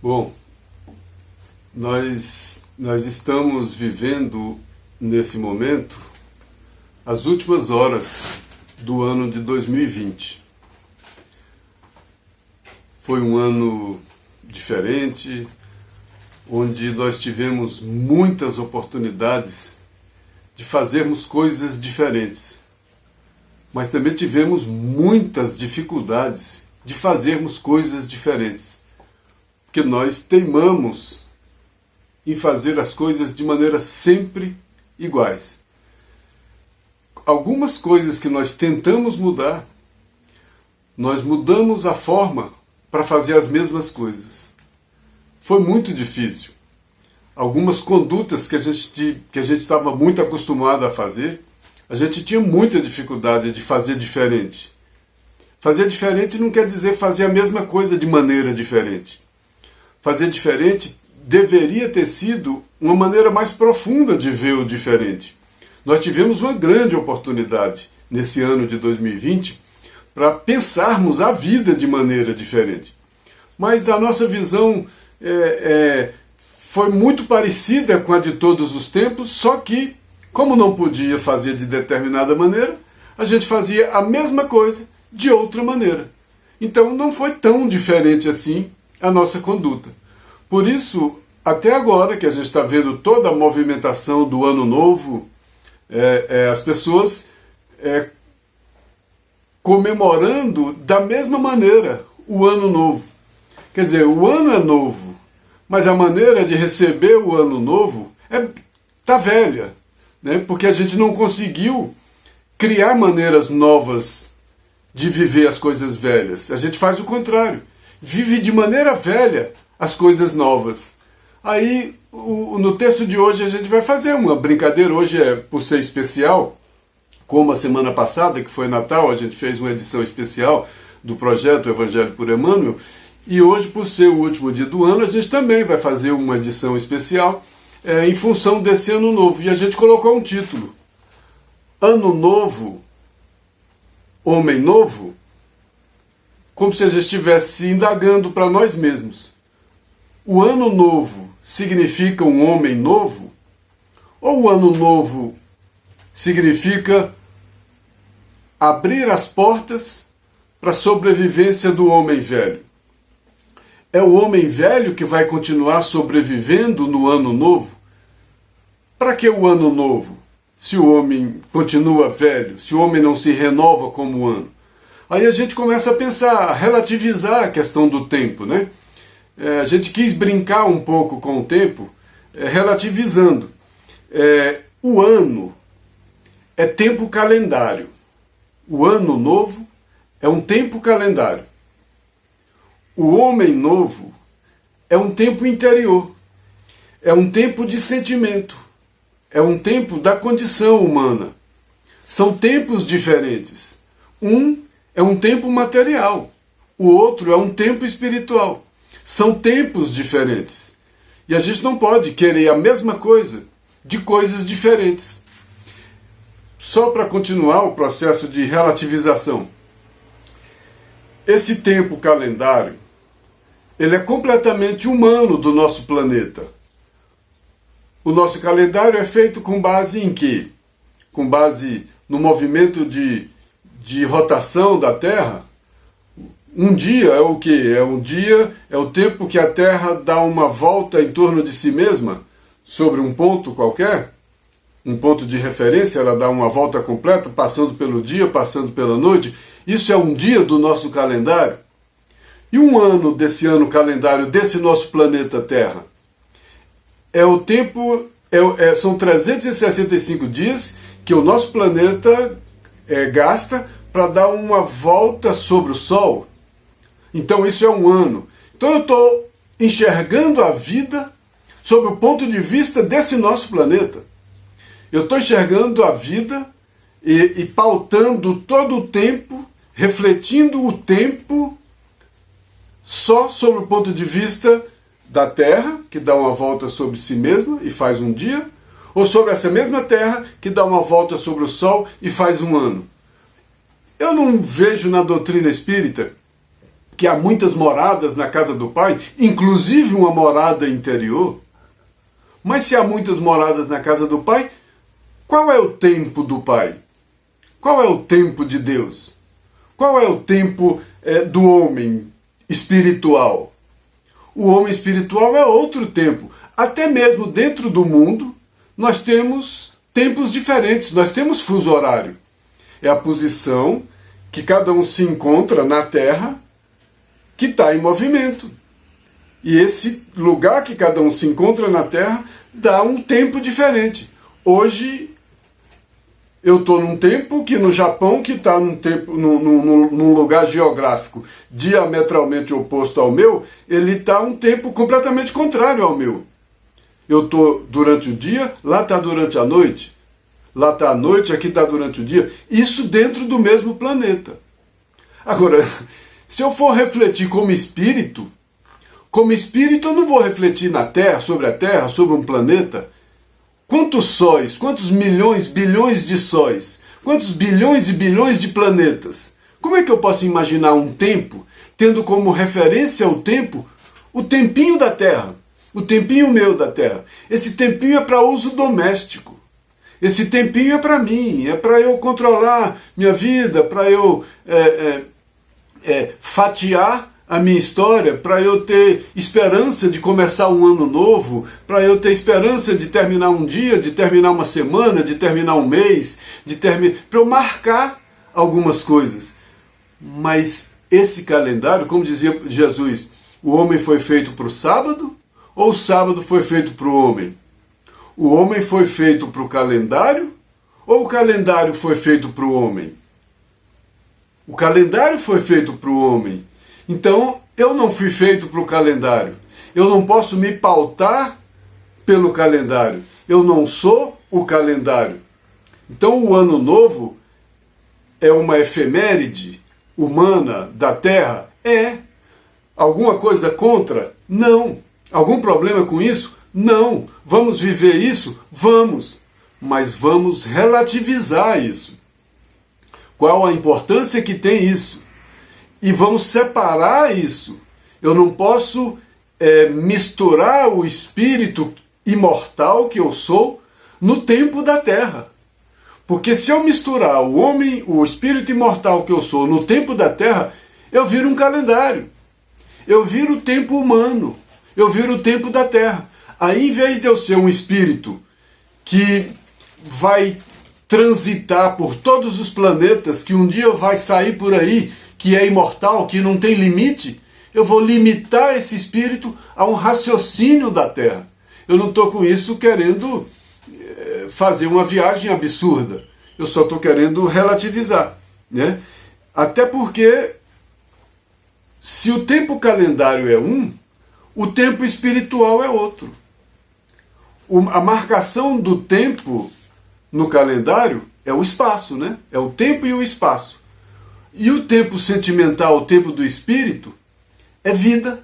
Bom, nós estamos vivendo nesse momento as últimas horas do ano de 2020. Foi um ano diferente, onde nós tivemos muitas oportunidades de fazermos coisas diferentes, mas também tivemos muitas dificuldades de fazermos coisas diferentes, porque nós teimamos em fazer as coisas de maneira sempre iguais. Algumas coisas que nós tentamos mudar, nós mudamos a forma para fazer as mesmas coisas. Foi muito difícil. Algumas condutas que a gente estava muito acostumado a fazer, a gente tinha muita dificuldade de fazer diferente. Fazer diferente não quer dizer fazer a mesma coisa de maneira diferente. Fazer diferente deveria ter sido uma maneira mais profunda de ver o diferente. Nós tivemos uma grande oportunidade nesse ano de 2020 para pensarmos a vida de maneira diferente. Mas a nossa visão foi muito parecida com a de todos os tempos, só que, como não podia fazer de determinada maneira, a gente fazia a mesma coisa de outra maneira. Então não foi tão diferente assim a nossa conduta. Por isso, até agora que a gente está vendo toda a movimentação do Ano Novo, as pessoas comemorando da mesma maneira o Ano Novo. Quer dizer, o ano é novo, mas a maneira de receber o Ano Novo está velha, né? Porque a gente não conseguiu criar maneiras novas de viver as coisas velhas. A gente faz o contrário, vive de maneira velha as coisas novas. Aí, no texto de hoje, a gente vai fazer uma brincadeira. Hoje por ser especial, como a semana passada, que foi Natal, a gente fez uma edição especial do projeto Evangelho por Emmanuel, e hoje, por ser o último dia do ano, a gente também vai fazer uma edição especial em função desse Ano Novo. E a gente colocou um título: Ano Novo, Homem Novo, como se a gente estivesse indagando para nós mesmos. O Ano Novo significa um homem novo? Ou o Ano Novo significa abrir as portas para a sobrevivência do homem velho? É o homem velho que vai continuar sobrevivendo no Ano Novo? Para que o Ano Novo, se o homem continua velho, se o homem não se renova como ano? Aí a gente começa a pensar, a relativizar a questão do tempo, né? A gente quis brincar um pouco com o tempo, relativizando. O ano é tempo calendário. O Ano Novo é um tempo calendário. O homem novo é um tempo interior. É um tempo de sentimento. É um tempo da condição humana. São tempos diferentes. Um é um tempo material. O outro é um tempo espiritual. São tempos diferentes. E a gente não pode querer a mesma coisa de coisas diferentes. Só para continuar o processo de relativização. Esse tempo calendário, ele é completamente humano do nosso planeta. O nosso calendário é feito com base em quê? Com base no movimento de rotação da Terra. Um dia é o quê? É o tempo que a Terra dá uma volta em torno de si mesma, sobre um ponto qualquer, um ponto de referência, ela dá uma volta completa, passando pelo dia, passando pela noite. Isso é um dia do nosso calendário. E um ano desse ano calendário desse nosso planeta Terra? É o tempo, são 365 dias que o nosso planeta gasta para dar uma volta sobre o Sol. Então isso é um ano. Então eu estou enxergando a vida sob o ponto de vista desse nosso planeta. Eu estou enxergando a vida e pautando todo o tempo, refletindo o tempo só sobre o ponto de vista da Terra, que dá uma volta sobre si mesma e faz um dia, ou sobre essa mesma Terra, que dá uma volta sobre o Sol e faz um ano. Eu não vejo na doutrina espírita que há muitas moradas na casa do Pai, inclusive uma morada interior. Mas se há muitas moradas na casa do Pai, qual é o tempo do Pai? Qual é o tempo de Deus? Qual é o tempo do homem espiritual? O homem espiritual é outro tempo. Até mesmo dentro do mundo, nós temos tempos diferentes, nós temos fuso horário. É a posição que cada um se encontra na Terra que está em movimento. E esse lugar que cada um se encontra na Terra dá um tempo diferente. Hoje eu estou num tempo que no Japão, que está num lugar geográfico diametralmente oposto ao meu, ele está um tempo completamente contrário ao meu. Eu estou durante o dia, lá está durante a noite. Lá está a noite, aqui está durante o dia. Isso dentro do mesmo planeta. Agora, se eu for refletir como espírito eu não vou refletir na Terra, sobre um planeta. Quantos sóis, quantos milhões, bilhões de sóis, quantos bilhões e bilhões de planetas? Como é que eu posso imaginar um tempo, tendo como referência o tempo, o tempinho da Terra, o tempinho meu da Terra? Esse tempinho é para uso doméstico. Esse tempinho é para mim, é para eu controlar minha vida, para eu fatiar a minha história, para eu ter esperança de começar um ano novo, para eu ter esperança de terminar um dia, de terminar uma semana, de terminar um mês, para eu marcar algumas coisas. Mas esse calendário, como dizia Jesus, o homem foi feito para o sábado ou o sábado foi feito para o homem? O homem foi feito para o calendário ou o calendário foi feito para o homem? O calendário foi feito para o homem. Então, eu não fui feito para o calendário. Eu não posso me pautar pelo calendário. Eu não sou o calendário. Então, o ano novo é uma efeméride humana da Terra? É. Alguma coisa contra? Não. Algum problema com isso? Não. Vamos viver isso? Vamos. Mas vamos relativizar isso. Qual a importância que tem isso? E vamos separar isso. Eu não posso misturar o espírito imortal que eu sou no tempo da Terra. Porque se eu misturar o homem, o espírito imortal que eu sou no tempo da Terra, eu viro um calendário. Eu viro o tempo humano. Eu viro o tempo da Terra. Aí, em vez de eu ser um espírito que vai transitar por todos os planetas, que um dia vai sair por aí, que é imortal, que não tem limite, eu vou limitar esse espírito a um raciocínio da Terra. Eu não estou com isso querendo fazer uma viagem absurda. Eu só estou querendo relativizar, né? Até porque, se o tempo calendário é um, o tempo espiritual é outro. A marcação do tempo no calendário é o espaço, né? É o tempo e o espaço. E o tempo sentimental, o tempo do espírito, é vida.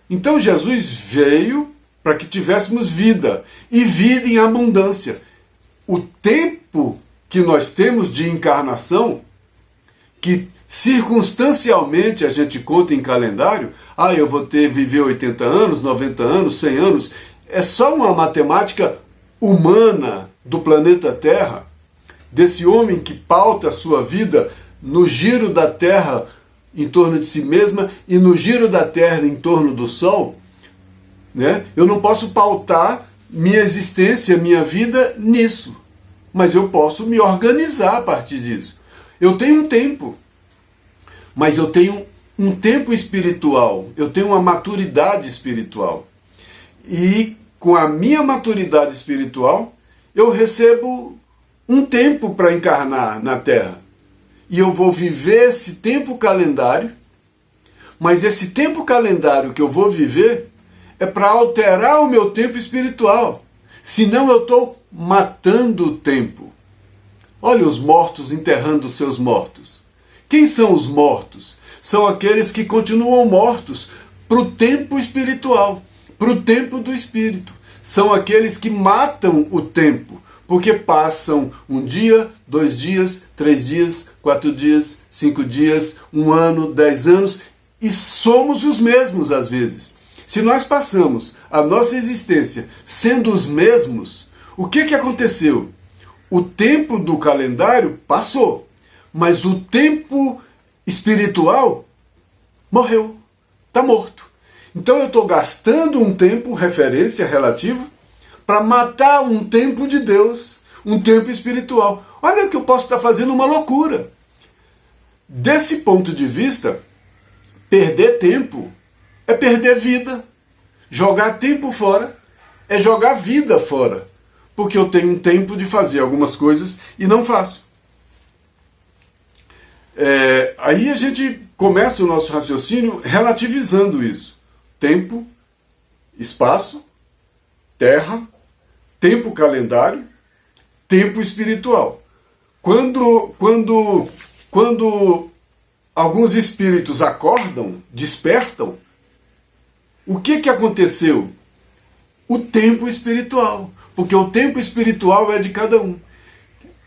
Então Jesus veio para que tivéssemos vida, e vida em abundância. O tempo que nós temos de encarnação, que circunstancialmente a gente conta em calendário, eu vou viver 80 anos, 90 anos, 100 anos, é só uma matemática humana do planeta Terra, desse homem que pauta a sua vida no giro da Terra em torno de si mesma e no giro da Terra em torno do Sol, né? Eu não posso pautar minha existência, minha vida nisso, mas eu posso me organizar a partir disso. Eu tenho um tempo, mas eu tenho um tempo espiritual, eu tenho uma maturidade espiritual. E com a minha maturidade espiritual, eu recebo um tempo para encarnar na Terra. E eu vou viver esse tempo calendário, mas esse tempo calendário que eu vou viver é para alterar o meu tempo espiritual. Senão eu estou matando o tempo. Olha os mortos enterrando os seus mortos. Quem são os mortos? São aqueles que continuam mortos para o tempo espiritual, para o tempo do espírito. São aqueles que matam o tempo, porque passam um dia, 2 dias, 3 dias, 4 dias, 5 dias, 1 ano, 10 anos, e somos os mesmos às vezes. Se nós passamos a nossa existência sendo os mesmos, o que aconteceu? O tempo do calendário passou, mas o tempo espiritual morreu, está morto. Então eu estou gastando um tempo, referência, relativo, para matar um tempo de Deus, um tempo espiritual. Olha que eu posso estar fazendo uma loucura. Desse ponto de vista, perder tempo é perder vida. Jogar tempo fora é jogar vida fora. Porque eu tenho um tempo de fazer algumas coisas e não faço. Aí a gente começa o nosso raciocínio relativizando isso. Tempo, espaço, terra, tempo calendário, tempo espiritual. Quando alguns espíritos acordam, despertam, o que aconteceu? O tempo espiritual. Porque o tempo espiritual é de cada um.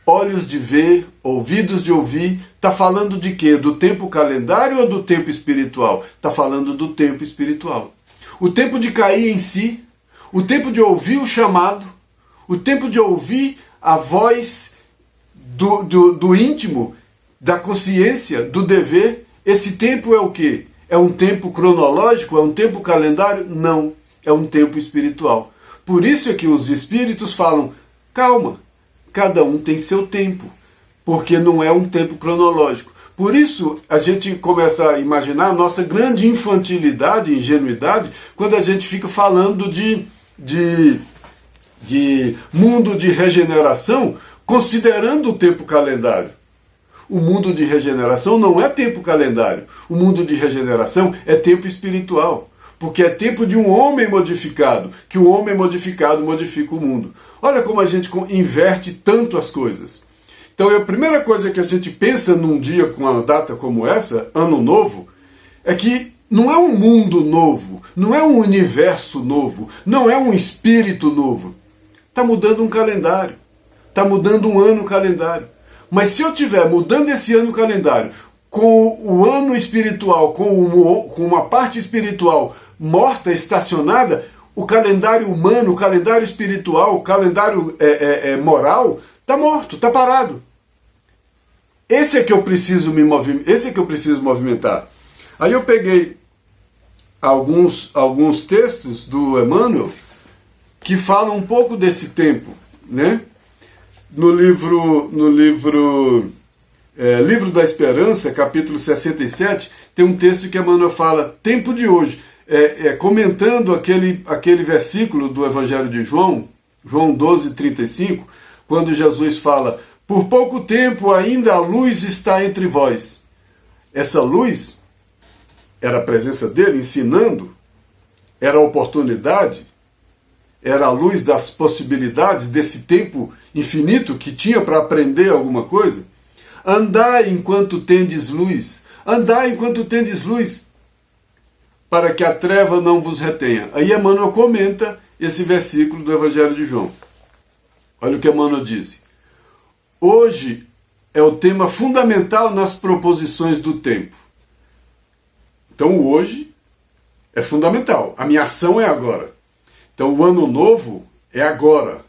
Olhos de ver, ouvidos de ouvir, está falando de quê? Do tempo calendário ou do tempo espiritual? Está falando do tempo espiritual. O tempo de cair em si, o tempo de ouvir o chamado, o tempo de ouvir a voz do íntimo, da consciência, do dever. Esse tempo é o quê? É um tempo cronológico? É um tempo calendário? Não, é um tempo espiritual. Por isso é que os espíritos falam, calma, cada um tem seu tempo, porque não é um tempo cronológico. Por isso a gente começa a imaginar a nossa grande infantilidade, ingenuidade, quando a gente fica falando de mundo de regeneração, considerando o tempo calendário. O mundo de regeneração não é tempo calendário. O mundo de regeneração é tempo espiritual. Porque é tempo de um homem modificado, que o homem modificado modifica o mundo. Olha como a gente inverte tanto as coisas. Então a primeira coisa que a gente pensa num dia com uma data como essa, Ano Novo, é que não é um mundo novo, não é um universo novo, não é um espírito novo. Está mudando um calendário, está mudando um ano calendário. Mas se eu estiver mudando esse ano calendário com o ano espiritual, com uma parte espiritual morta, estacionada, o calendário humano, o calendário espiritual, o calendário moral, está morto, está parado. Esse é que eu preciso movimentar. Aí eu peguei alguns textos do Emmanuel que falam um pouco desse tempo, né? No livro Livro da Esperança, capítulo 67, tem um texto que Emmanuel fala, tempo de hoje, comentando aquele versículo do Evangelho de João 12:35, quando Jesus fala, por pouco tempo ainda a luz está entre vós. Essa luz era a presença dele ensinando, era a oportunidade, era a luz das possibilidades desse tempo infinito que tinha para aprender alguma coisa. Andai enquanto tendes luz, andai enquanto tendes luz, para que a treva não vos retenha. Aí Emmanuel comenta esse versículo do Evangelho de João. Olha o que Emmanuel disse. Hoje é o tema fundamental nas proposições do tempo. Então o hoje é fundamental. A minha ação é agora. Então o ano novo é agora.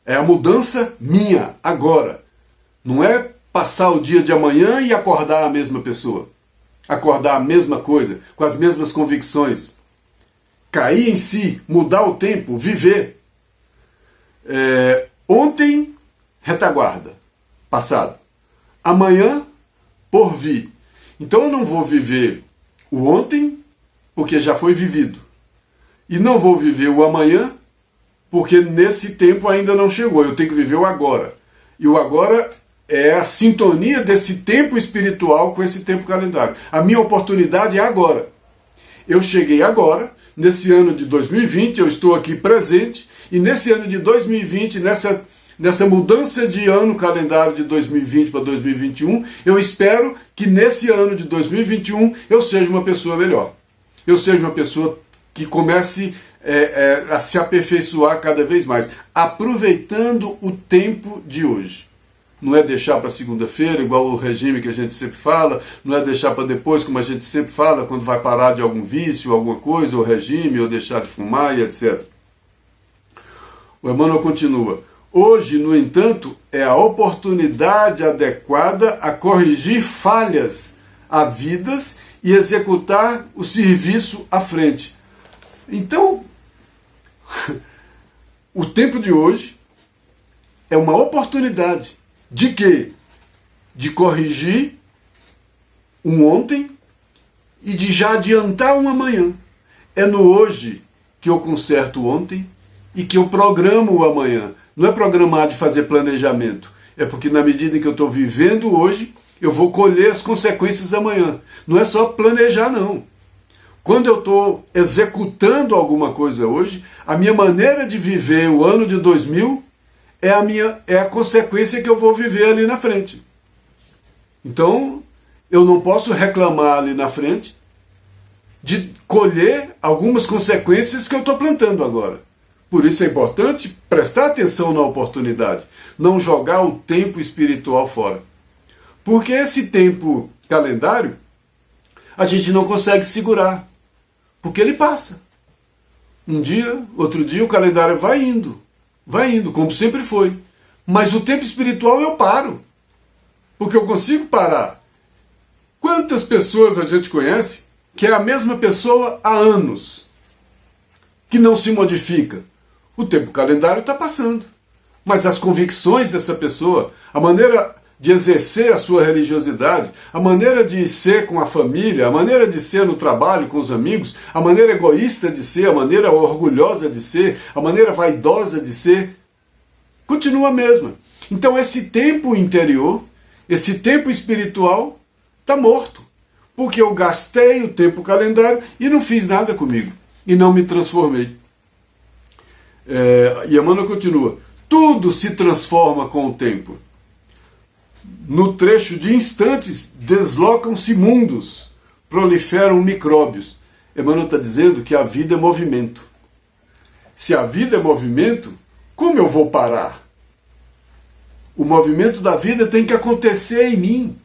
É a mudança minha, agora. Não é passar o dia de amanhã e acordar a mesma pessoa. Acordar a mesma coisa, com as mesmas convicções. Cair em si, mudar o tempo, viver. Ontem, retaguarda, passado. Amanhã, por vir. Então eu não vou viver o ontem, porque já foi vivido. E não vou viver o amanhã, porque nesse tempo ainda não chegou. Eu tenho que viver o agora. E o agora é a sintonia desse tempo espiritual com esse tempo calendário. A minha oportunidade é agora. Eu cheguei agora, nesse ano de 2020, eu estou aqui presente, e nesse ano de 2020, nessa mudança de ano calendário de 2020 para 2021, eu espero que nesse ano de 2021 eu seja uma pessoa melhor. Eu seja uma pessoa que comece a se aperfeiçoar cada vez mais, aproveitando o tempo de hoje. não é deixar para segunda-feira, igual o regime que a gente sempre fala, não é deixar para depois, como a gente sempre fala, quando vai parar de algum vício, alguma coisa, ou regime, ou deixar de fumar e etc. O Emmanuel continua: hoje, no entanto, é a oportunidade adequada a corrigir falhas havidas e executar o serviço à frente. Então, o tempo de hoje é uma oportunidade de quê? De corrigir um ontem e de já adiantar um amanhã. É no hoje que eu conserto ontem e que eu programo o amanhã. Não é programar de fazer planejamento. É porque na medida em que eu estou vivendo hoje, eu vou colher as consequências amanhã. Não é só planejar, não. Quando eu estou executando alguma coisa hoje, a minha maneira de viver o ano de 2000 é a consequência que eu vou viver ali na frente. Então, eu não posso reclamar ali na frente de colher algumas consequências que eu estou plantando agora. Por isso é importante prestar atenção na oportunidade, não jogar o tempo espiritual fora. Porque esse tempo calendário, a gente não consegue segurar, porque ele passa. Um dia, outro dia, o calendário vai indo, como sempre foi. Mas o tempo espiritual eu paro, porque eu consigo parar. Quantas pessoas a gente conhece que é a mesma pessoa há anos, que não se modifica? O tempo calendário está passando, mas as convicções dessa pessoa, a maneira de exercer a sua religiosidade, a maneira de ser com a família, a maneira de ser no trabalho com os amigos, a maneira egoísta de ser, a maneira orgulhosa de ser, a maneira vaidosa de ser, continua a mesma. Então esse tempo interior, esse tempo espiritual, está morto, porque eu gastei o tempo calendário e não fiz nada comigo, e não me transformei. E Emmanuel continua: tudo se transforma com o tempo. No trecho de instantes deslocam-se mundos, proliferam micróbios. Emmanuel está dizendo que a vida é movimento. Se a vida é movimento, como eu vou parar? O movimento da vida tem que acontecer em mim.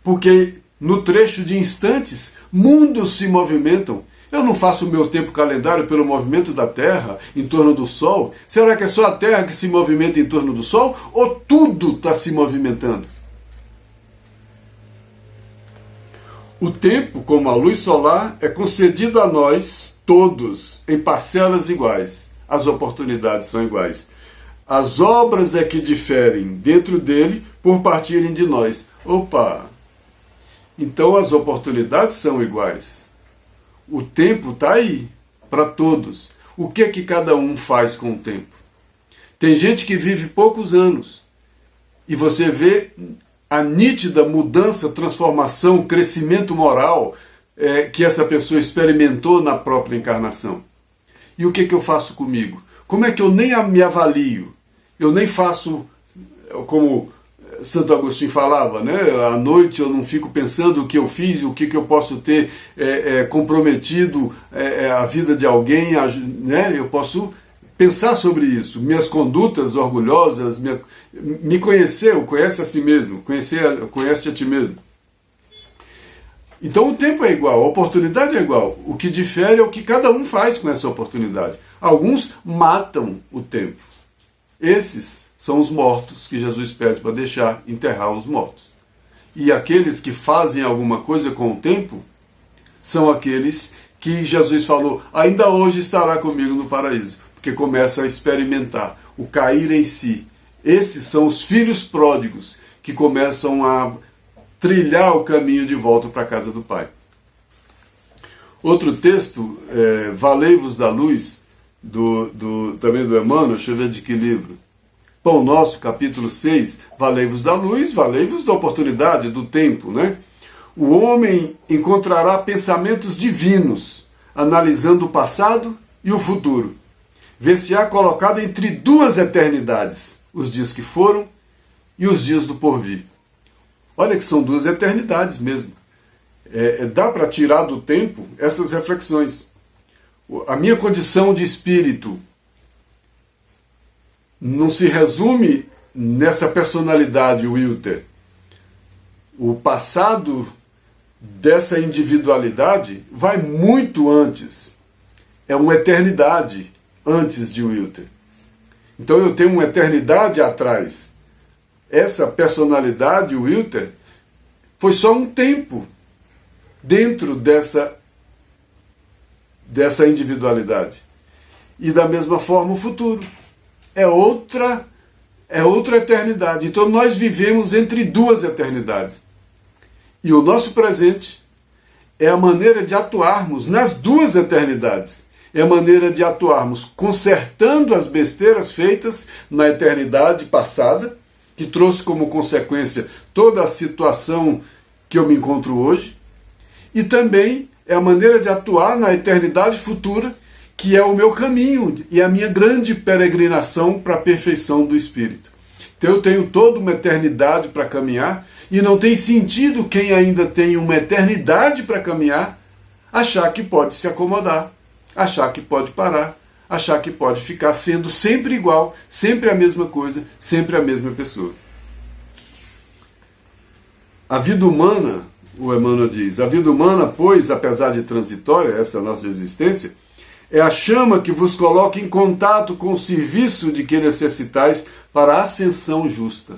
Porque no trecho de instantes, mundos se movimentam. Eu não faço o meu tempo calendário pelo movimento da Terra em torno do Sol. Será que é só a Terra que se movimenta em torno do Sol? Ou tudo está se movimentando? O tempo, como a luz solar, é concedido a nós, todos, em parcelas iguais. As oportunidades são iguais. As obras é que diferem dentro dele por partirem de nós. Opa! Então as oportunidades são iguais. O tempo está aí, para todos. O que é que cada um faz com o tempo? Tem gente que vive poucos anos, e você vê a nítida mudança, transformação, crescimento moral que essa pessoa experimentou na própria encarnação. E o que é que eu faço comigo? Como é que eu nem me avalio? Eu nem faço, como Santo Agostinho falava, né? À noite eu não fico pensando o que eu fiz, o que eu posso ter comprometido a vida de alguém, né? Eu posso pensar sobre isso, minhas condutas orgulhosas, me conhecer, conhece a si mesmo, conhece a ti mesmo. Então o tempo é igual, a oportunidade é igual, o que difere é o que cada um faz com essa oportunidade. Alguns matam o tempo, esses são os mortos que Jesus pede para deixar enterrar os mortos. E aqueles que fazem alguma coisa com o tempo são aqueles que Jesus falou, ainda hoje estará comigo no paraíso, porque começam a experimentar o cair em si. Esses são os filhos pródigos que começam a trilhar o caminho de volta para a casa do Pai. Outro texto, Valei-vos da luz, também do Emmanuel, deixa eu ver de que livro. Pão Nosso, capítulo 6, valei-vos da luz, valei-vos da oportunidade, do tempo, né? O homem encontrará pensamentos divinos, analisando o passado e o futuro. Ver-se-á colocado entre duas eternidades, os dias que foram e os dias do porvir. Olha que são duas eternidades mesmo. Dá para tirar do tempo essas reflexões. A minha condição de espírito não se resume nessa personalidade Wilter, o passado dessa individualidade vai muito antes. É uma eternidade antes de Wilter. Então eu tenho uma eternidade atrás. Essa personalidade Wilter foi só um tempo dentro dessa individualidade. E da mesma forma o futuro. É outra eternidade. Então nós vivemos entre duas eternidades. E o nosso presente é a maneira de atuarmos nas duas eternidades. É a maneira de atuarmos consertando as besteiras feitas na eternidade passada, que trouxe como consequência toda a situação que eu me encontro hoje, e também é a maneira de atuar na eternidade futura, que é o meu caminho e a minha grande peregrinação para a perfeição do Espírito. Então eu tenho toda uma eternidade para caminhar, e não tem sentido quem ainda tem uma eternidade para caminhar achar que pode se acomodar, achar que pode parar, achar que pode ficar sendo sempre igual, sempre a mesma coisa, sempre a mesma pessoa. A vida humana, o Emmanuel diz, a vida humana, pois, apesar de transitória, essa é a nossa existência, é a chama que vos coloca em contato com o serviço de que necessitais para a ascensão justa.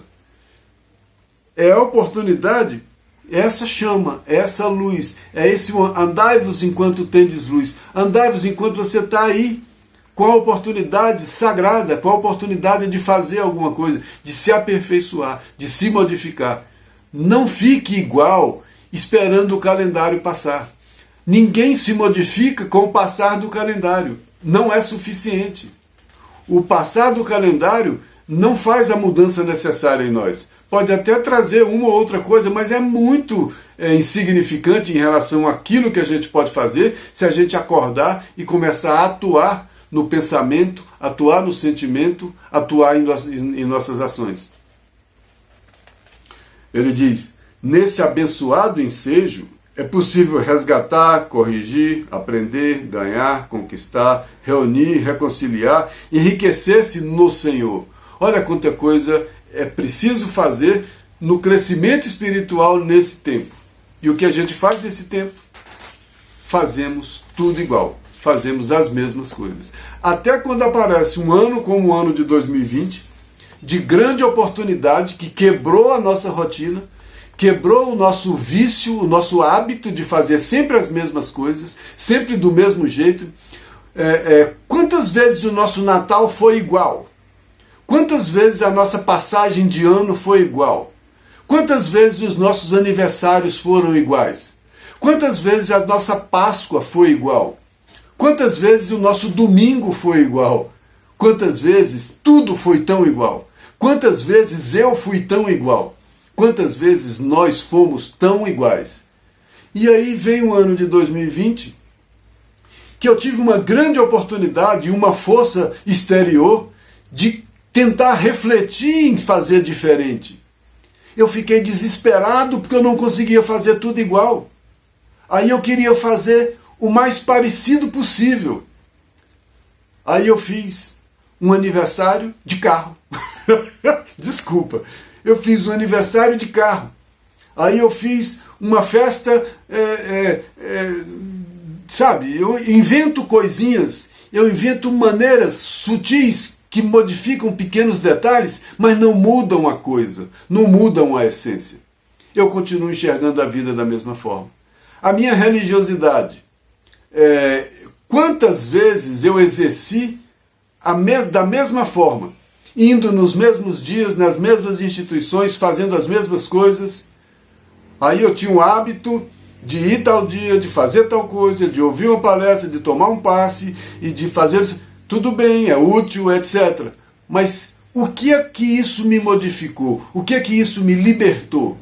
É a oportunidade, é essa chama, é essa luz, é esse andai-vos enquanto tendes luz, andai-vos enquanto você está aí, com a oportunidade sagrada, com a oportunidade de fazer alguma coisa, de se aperfeiçoar, de se modificar. Não fique igual esperando o calendário passar. Ninguém se modifica com o passar do calendário. Não é suficiente. O passar do calendário não faz a mudança necessária em nós. Pode até trazer uma ou outra coisa, mas é muito insignificante em relação àquilo que a gente pode fazer se a gente acordar e começar a atuar no pensamento, atuar no sentimento, atuar em nossas ações. Ele diz, nesse abençoado ensejo, é possível resgatar, corrigir, aprender, ganhar, conquistar, reunir, reconciliar, enriquecer-se no Senhor. Olha quanta coisa é preciso fazer no crescimento espiritual nesse tempo. E o que a gente faz nesse tempo? Fazemos tudo igual. Fazemos as mesmas coisas. Até quando aparece um ano como o ano de 2020, de grande oportunidade, que quebrou a nossa rotina, quebrou o nosso vício, o nosso hábito de fazer sempre as mesmas coisas, sempre do mesmo jeito. Quantas vezes o nosso Natal foi igual? Quantas vezes a nossa passagem de ano foi igual? Quantas vezes os nossos aniversários foram iguais? Quantas vezes a nossa Páscoa foi igual? Quantas vezes o nosso domingo foi igual? Quantas vezes tudo foi tão igual? Quantas vezes eu fui tão igual? Quantas vezes nós fomos tão iguais? E aí vem o ano de 2020, que eu tive uma grande oportunidade e uma força exterior de tentar refletir em fazer diferente. Eu fiquei desesperado porque eu não conseguia fazer tudo igual. Aí eu queria fazer o mais parecido possível. Aí eu fiz um aniversário de carro. Desculpa. Eu fiz um aniversário de carro. Aí eu fiz uma festa, sabe, eu invento coisinhas, eu invento maneiras sutis que modificam pequenos detalhes, mas não mudam a coisa, não mudam a essência. Eu continuo enxergando a vida da mesma forma. A minha religiosidade, quantas vezes eu exerci da mesma forma, indo nos mesmos dias, nas mesmas instituições, fazendo as mesmas coisas. Aí eu tinha o hábito de ir tal dia, de fazer tal coisa, de ouvir uma palestra, de tomar um passe e de fazer isso. Tudo bem, é útil, etc. Mas o que é que isso me modificou? O que é que isso me libertou?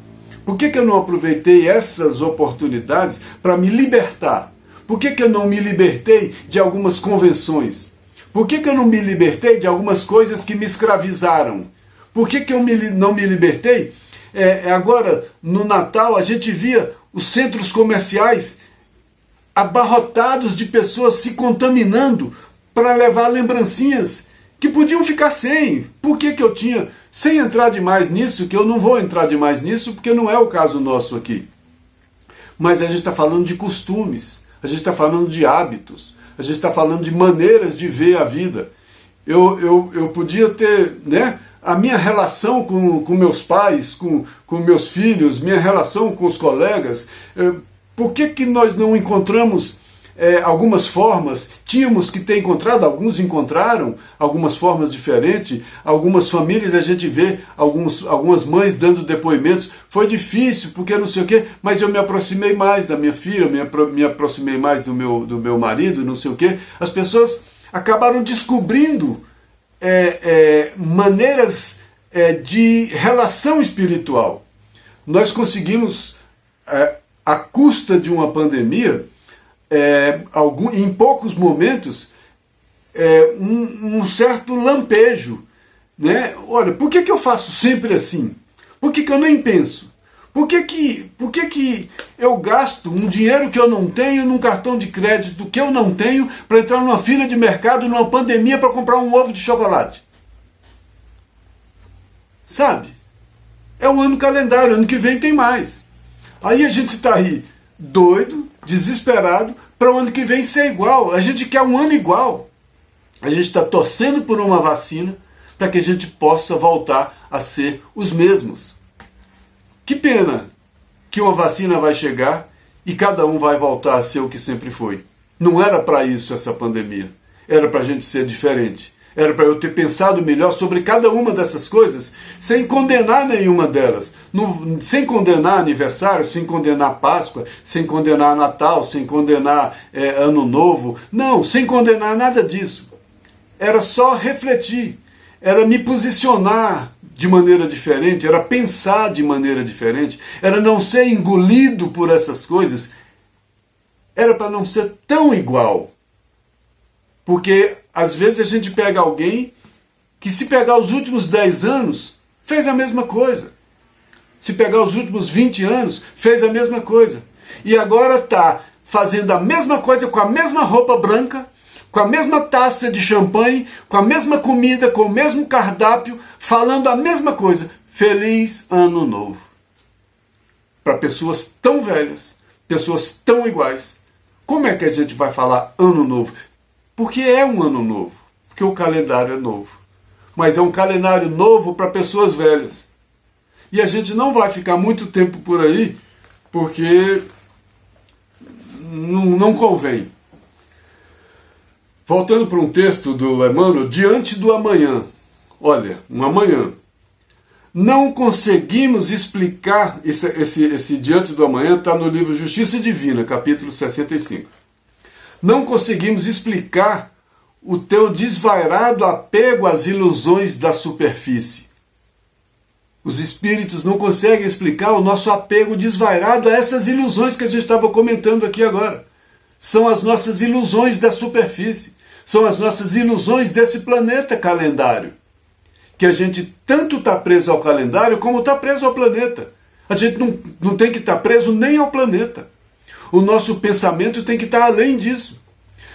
Por que eu não aproveitei essas oportunidades para me libertar? Por que eu não me libertei de algumas convenções? Por que eu não me libertei de algumas coisas que me escravizaram? Por que eu não me libertei? Agora, no Natal, a gente via os centros comerciais abarrotados de pessoas se contaminando para levar lembrancinhas que podiam ficar sem. Por que eu tinha, sem entrar demais nisso, que eu não vou entrar demais nisso, porque não é o caso nosso aqui. Mas a gente está falando de costumes, a gente está falando de hábitos, a gente está falando de maneiras de ver a vida. Eu podia ter, né, a minha relação com meus pais, com meus filhos, minha relação com os colegas. Por que nós não encontramos algumas formas? Tínhamos que ter encontrado, alguns encontraram algumas formas diferentes. Algumas famílias a gente vê algumas mães dando depoimentos. Foi difícil, porque não sei o quê, mas eu me aproximei mais da minha filha, me aproximei mais do meu marido, não sei o quê. As pessoas acabaram descobrindo maneiras de relação espiritual. Nós conseguimos, à custa de uma pandemia, em poucos momentos, um certo lampejo. Né? Olha, por que eu faço sempre assim? Por que eu nem penso? Por que eu gasto um dinheiro que eu não tenho num cartão de crédito que eu não tenho para entrar numa fila de mercado, numa pandemia, para comprar um ovo de chocolate? Sabe? É um ano calendário, ano que vem tem mais. Aí a gente está aí doido, desesperado, para o ano que vem ser igual. A gente quer um ano igual. A gente está torcendo por uma vacina para que a gente possa voltar a ser os mesmos. Que pena que uma vacina vai chegar e cada um vai voltar a ser o que sempre foi. Não era para isso essa pandemia. Era para a gente ser diferente. Era para eu ter pensado melhor sobre cada uma dessas coisas, sem condenar nenhuma delas. Sem condenar aniversário, sem condenar Páscoa, sem condenar Natal, sem condenar Ano Novo. Não, sem condenar nada disso. Era só refletir. Era me posicionar de maneira diferente, era pensar de maneira diferente, era não ser engolido por essas coisas, era para não ser tão igual. Porque às vezes a gente pega alguém que, se pegar os últimos 10 anos, fez a mesma coisa. Se pegar os últimos 20 anos, fez a mesma coisa. E agora está fazendo a mesma coisa com a mesma roupa branca, com a mesma taça de champanhe, com a mesma comida, com o mesmo cardápio, falando a mesma coisa. Feliz Ano Novo. Para pessoas tão velhas, pessoas tão iguais. Como é que a gente vai falar Ano Novo? Porque é um ano novo. Porque o calendário é novo. Mas é um calendário novo para pessoas velhas. E a gente não vai ficar muito tempo por aí, porque não convém. Voltando para um texto do Emmanuel, diante do amanhã. Olha, um amanhã. Não conseguimos explicar, esse diante do amanhã está no livro Justiça Divina, capítulo 65. Não conseguimos explicar o teu desvairado apego às ilusões da superfície. Os espíritos não conseguem explicar o nosso apego desvairado a essas ilusões que a gente estava comentando aqui agora. São as nossas ilusões da superfície. São as nossas ilusões desse planeta calendário. Que a gente tanto está preso ao calendário como está preso ao planeta. A gente não tem que estar preso nem ao planeta. O nosso pensamento tem que estar além disso.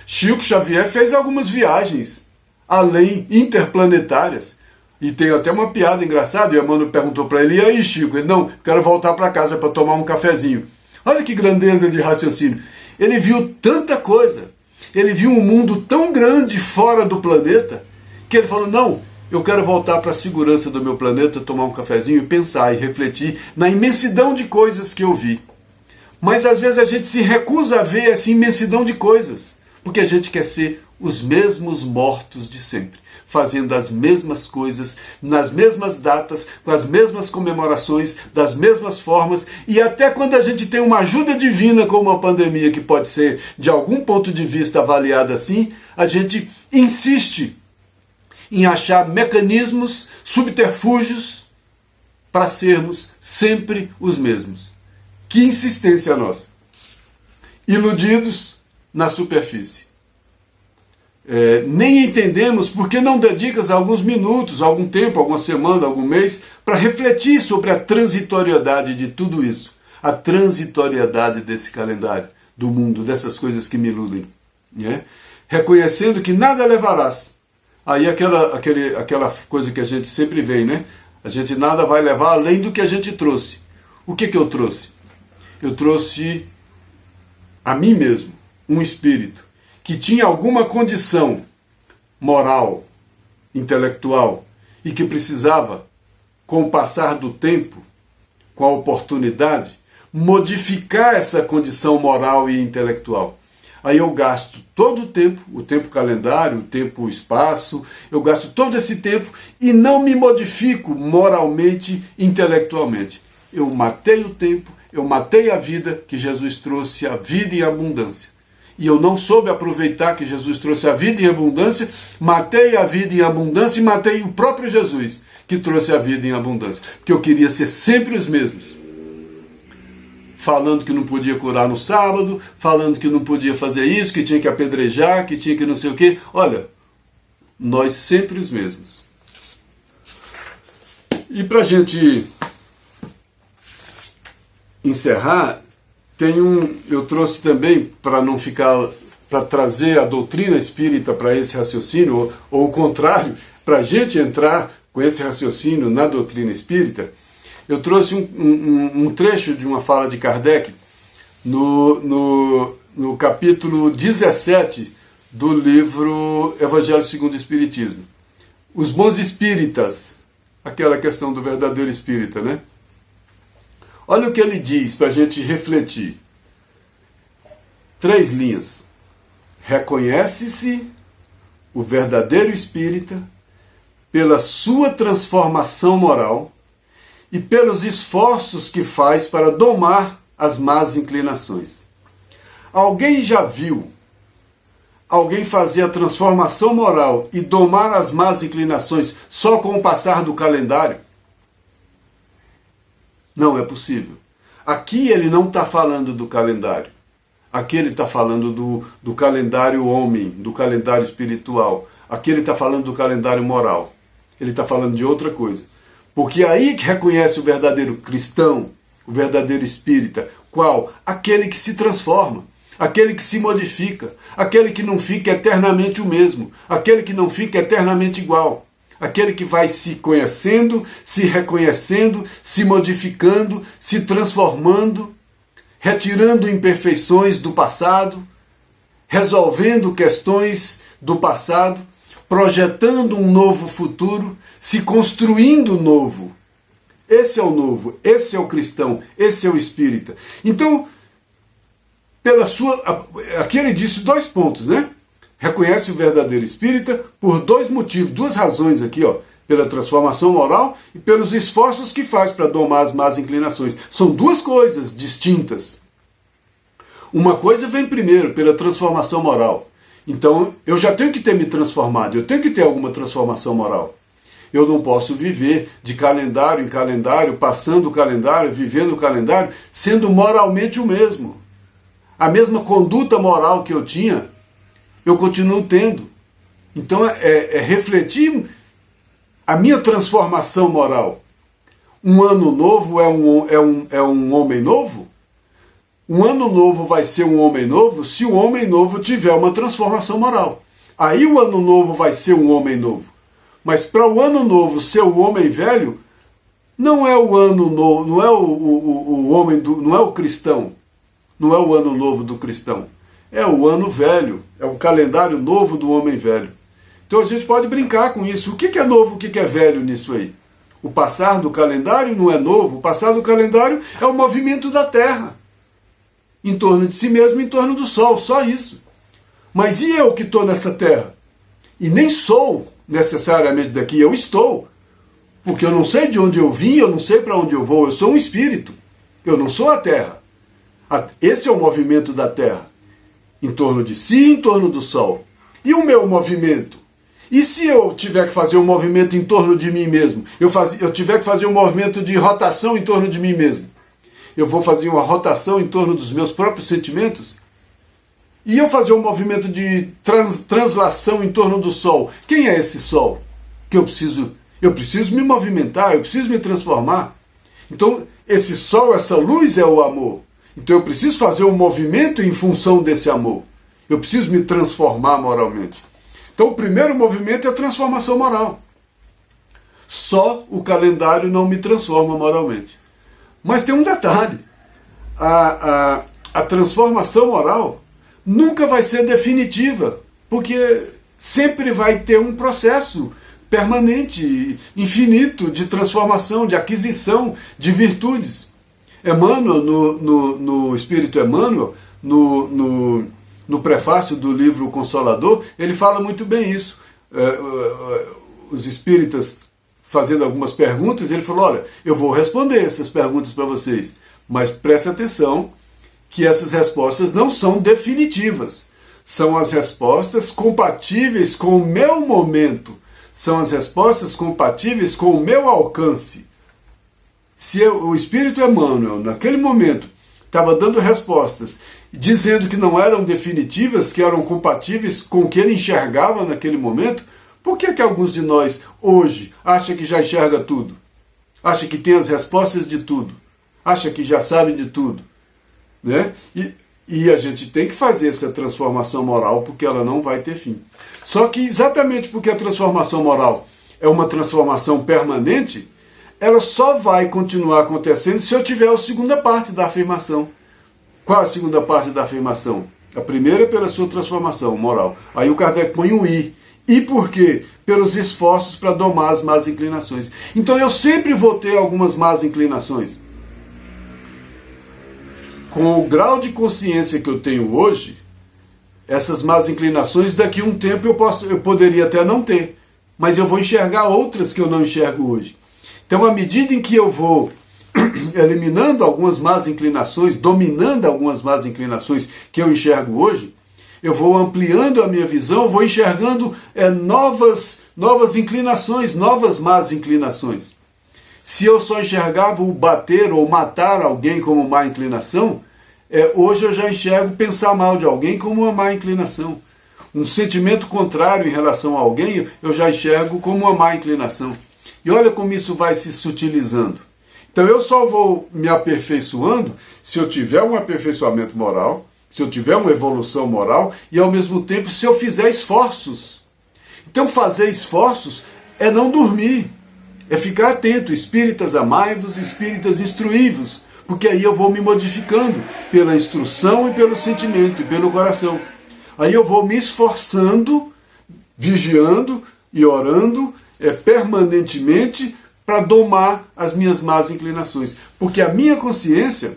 Chico Xavier fez algumas viagens além, interplanetárias. E tem até uma piada engraçada, e o Emmanuel perguntou para ele, e aí Chico? Ele, não, quero voltar para casa para tomar um cafezinho. Olha que grandeza de raciocínio. Ele viu tanta coisa, ele viu um mundo tão grande fora do planeta, que ele falou, não, eu quero voltar para a segurança do meu planeta, tomar um cafezinho e pensar e refletir na imensidão de coisas que eu vi. Mas às vezes a gente se recusa a ver essa imensidão de coisas, porque a gente quer ser os mesmos mortos de sempre, fazendo as mesmas coisas, nas mesmas datas, com as mesmas comemorações, das mesmas formas, e até quando a gente tem uma ajuda divina como uma pandemia, que pode ser, de algum ponto de vista, avaliada assim, a gente insiste em achar mecanismos, subterfúgios, para sermos sempre os mesmos. Que insistência nossa! Iludidos na superfície. Nem entendemos porque não dedicas alguns minutos, algum tempo, alguma semana, algum mês, para refletir sobre a transitoriedade de tudo isso. A transitoriedade desse calendário, do mundo, dessas coisas que me iludem. Né? Reconhecendo que nada levarás. Aí aquela coisa que a gente sempre vê, né? A gente nada vai levar além do que a gente trouxe. O que eu trouxe? Eu trouxe a mim mesmo, um espírito, que tinha alguma condição moral, intelectual, e que precisava, com o passar do tempo, com a oportunidade, modificar essa condição moral e intelectual. Aí eu gasto todo o tempo calendário, o tempo espaço, eu gasto todo esse tempo e não me modifico moralmente, intelectualmente. Eu matei o tempo, eu matei a vida que Jesus trouxe, a vida em abundância. E eu não soube aproveitar que Jesus trouxe a vida em abundância, matei a vida em abundância e matei o próprio Jesus, que trouxe a vida em abundância. Porque eu queria ser sempre os mesmos. Falando que não podia curar no sábado, falando que não podia fazer isso, que tinha que apedrejar, que tinha que não sei o quê. Olha, nós sempre os mesmos. E para a gente encerrar, eu trouxe também, para não ficar, para trazer a doutrina espírita para esse raciocínio, ou o contrário, para a gente entrar com esse raciocínio na doutrina espírita, eu trouxe um trecho de uma fala de Kardec no capítulo 17 do livro Evangelho segundo o Espiritismo. Os bons espíritas, aquela questão do verdadeiro espírita, né? Olha o que ele diz para a gente refletir. 3 linhas. Reconhece-se o verdadeiro espírita pela sua transformação moral e pelos esforços que faz para domar as más inclinações. Alguém já viu alguém fazer a transformação moral e domar as más inclinações só com o passar do calendário? Não é possível. Aqui ele não está falando do calendário. Aqui ele está falando do calendário homem, do calendário espiritual. Aqui ele está falando do calendário moral. Ele está falando de outra coisa. Porque aí que reconhece o verdadeiro cristão, o verdadeiro espírita. Qual? Aquele que se transforma, aquele que se modifica, aquele que não fica eternamente o mesmo, aquele que não fica eternamente igual, aquele que vai se conhecendo, se reconhecendo, se modificando, se transformando, retirando imperfeições do passado, resolvendo questões do passado, projetando um novo futuro, se construindo novo. Esse é o novo, esse é o cristão, esse é o espírita. Então, aqui ele disse 2 pontos, né? Reconhece o verdadeiro espírita por 2 motivos, 2 razões aqui, ó. Pela transformação moral e pelos esforços que faz para domar as más inclinações. São 2 coisas distintas. Uma coisa vem primeiro, pela transformação moral. Então, eu já tenho que ter me transformado, eu tenho que ter alguma transformação moral. Eu não posso viver de calendário em calendário, passando o calendário, vivendo o calendário, sendo moralmente o mesmo. A mesma conduta moral que eu tinha, eu continuo tendo. Então é refletir a minha transformação moral. Um ano novo é um homem novo? Um ano novo vai ser um homem novo se o homem novo tiver uma transformação moral. Aí o ano novo vai ser um homem novo. Mas para o ano novo ser o homem velho, não é o ano novo, não é o homem não é o cristão, não é o ano novo do cristão, é o ano velho, é o calendário novo do homem velho. Então a gente pode brincar com isso. O que é novo, o que é velho nisso aí? O passar do calendário não é novo, o passar do calendário é o movimento da Terra, em torno de si mesmo, em torno do Sol, só isso. Mas e eu que estou nessa Terra? E nem sou necessariamente daqui, eu estou, porque eu não sei de onde eu vim, eu não sei para onde eu vou, eu sou um espírito, eu não sou a Terra. Esse é o movimento da Terra, em torno de si, em torno do Sol. E o meu movimento? E se eu tiver que fazer um movimento em torno de mim mesmo? Eu tiver que fazer um movimento de rotação em torno de mim mesmo? Eu vou fazer uma rotação em torno dos meus próprios sentimentos? E eu fazer um movimento de translação em torno do Sol? Quem é esse Sol? Que eu preciso me movimentar, eu preciso me transformar. Então, esse Sol, essa luz é o amor. Então eu preciso fazer um movimento em função desse amor. Eu preciso me transformar moralmente. Então o primeiro movimento é a transformação moral. Só o calendário não me transforma moralmente. Mas tem um detalhe. A transformação moral nunca vai ser definitiva, porque sempre vai ter um processo permanente, infinito, de transformação, de aquisição de virtudes. Emmanuel, no Espírito Emmanuel, no prefácio do livro O Consolador, ele fala muito bem isso. Os espíritas fazendo algumas perguntas, ele falou, olha, eu vou responder essas perguntas para vocês, mas preste atenção que essas respostas não são definitivas. São as respostas compatíveis com o meu momento, são as respostas compatíveis com o meu alcance. Se o Espírito Emmanuel, naquele momento, estava dando respostas, dizendo que não eram definitivas, que eram compatíveis com o que ele enxergava naquele momento, por que alguns de nós, hoje, acham que já enxerga tudo? Acha que tem as respostas de tudo? Acha que já sabe de tudo? Né? E a gente tem que fazer essa transformação moral, porque ela não vai ter fim. Só que exatamente porque a transformação moral é uma transformação permanente, ela só vai continuar acontecendo se eu tiver a segunda parte da afirmação. Qual a segunda parte da afirmação? A primeira é pela sua transformação moral. Aí o Kardec põe o I. E por quê? Pelos esforços para domar as más inclinações. Então eu sempre vou ter algumas más inclinações. Com o grau de consciência que eu tenho hoje, essas más inclinações, daqui a um tempo eu poderia até não ter. Mas eu vou enxergar outras que eu não enxergo hoje. Então, à medida em que eu vou eliminando algumas más inclinações, dominando algumas más inclinações que eu enxergo hoje, eu vou ampliando a minha visão, vou enxergando novas inclinações, novas más inclinações. Se eu só enxergava o bater ou matar alguém como má inclinação, hoje eu já enxergo pensar mal de alguém como uma má inclinação. Um sentimento contrário em relação a alguém, eu já enxergo como uma má inclinação. E olha como isso vai se sutilizando. Então eu só vou me aperfeiçoando se eu tiver um aperfeiçoamento moral, se eu tiver uma evolução moral e ao mesmo tempo se eu fizer esforços. Então fazer esforços é não dormir, é ficar atento, espíritas amai-vos, espíritas instruí-vos, porque aí eu vou me modificando pela instrução e pelo sentimento e pelo coração. Aí eu vou me esforçando, vigiando e orando permanentemente para domar as minhas más inclinações. Porque a minha consciência,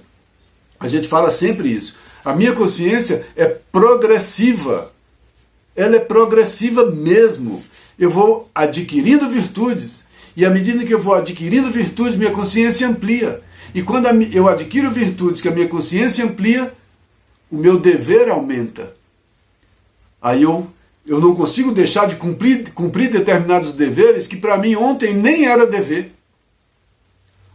a gente fala sempre isso, a minha consciência é progressiva. Ela é progressiva mesmo. Eu vou adquirindo virtudes. E à medida que eu vou adquirindo virtudes, minha consciência amplia. E quando eu adquiro virtudes, que a minha consciência amplia, o meu dever aumenta. Aí eu não consigo deixar de cumprir determinados deveres que para mim ontem nem era dever.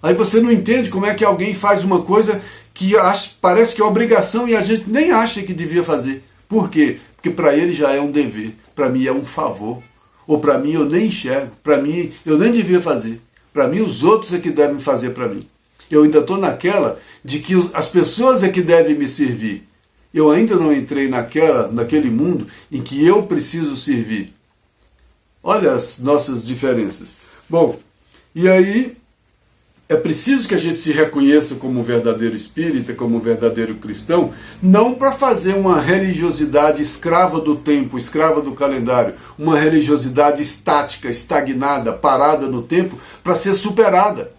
Aí você não entende como é que alguém faz uma coisa que parece que é obrigação e a gente nem acha que devia fazer. Por quê? Porque para ele já é um dever, para mim é um favor. Ou para mim eu nem enxergo, para mim eu nem devia fazer. Para mim os outros é que devem fazer para mim. Eu ainda estou naquela de que as pessoas é que devem me servir. Eu ainda não entrei naquele mundo em que eu preciso servir. Olha as nossas diferenças. Bom, e aí é preciso que a gente se reconheça como um verdadeiro espírita, como um verdadeiro cristão, não para fazer uma religiosidade escrava do tempo, escrava do calendário, uma religiosidade estática, estagnada, parada no tempo, para ser superada.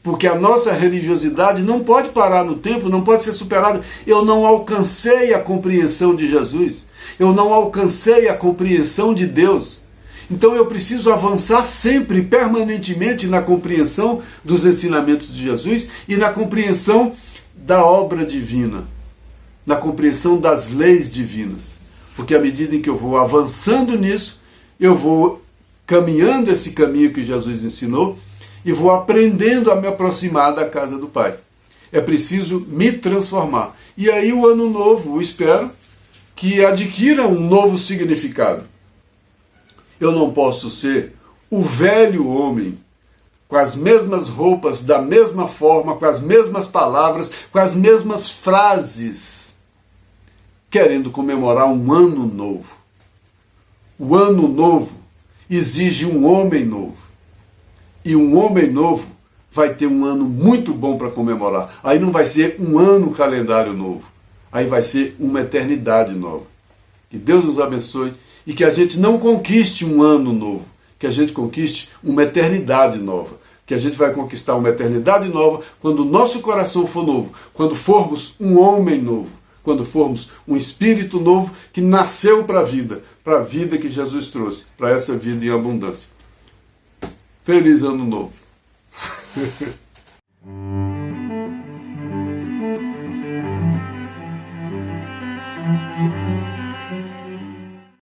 Porque a nossa religiosidade não pode parar no tempo, não pode ser superada. Eu não alcancei a compreensão de Jesus, eu não alcancei a compreensão de Deus. Então eu preciso avançar sempre, permanentemente na compreensão dos ensinamentos de Jesus e na compreensão da obra divina, na compreensão das leis divinas. Porque à medida em que eu vou avançando nisso, eu vou caminhando esse caminho que Jesus ensinou e vou aprendendo a me aproximar da casa do Pai. É preciso me transformar. E aí o ano novo, eu espero que adquira um novo significado. Eu não posso ser o velho homem, com as mesmas roupas, da mesma forma, com as mesmas palavras, com as mesmas frases, querendo comemorar um ano novo. O ano novo exige um homem novo. E um homem novo vai ter um ano muito bom para comemorar. Aí não vai ser um ano calendário novo. Aí vai ser uma eternidade nova. Que Deus nos abençoe e que a gente não conquiste um ano novo. Que a gente conquiste uma eternidade nova. Que a gente vai conquistar uma eternidade nova quando o nosso coração for novo. Quando formos um homem novo. Quando formos um espírito novo que nasceu para a vida que Jesus trouxe, para essa vida em abundância. Feliz ano novo!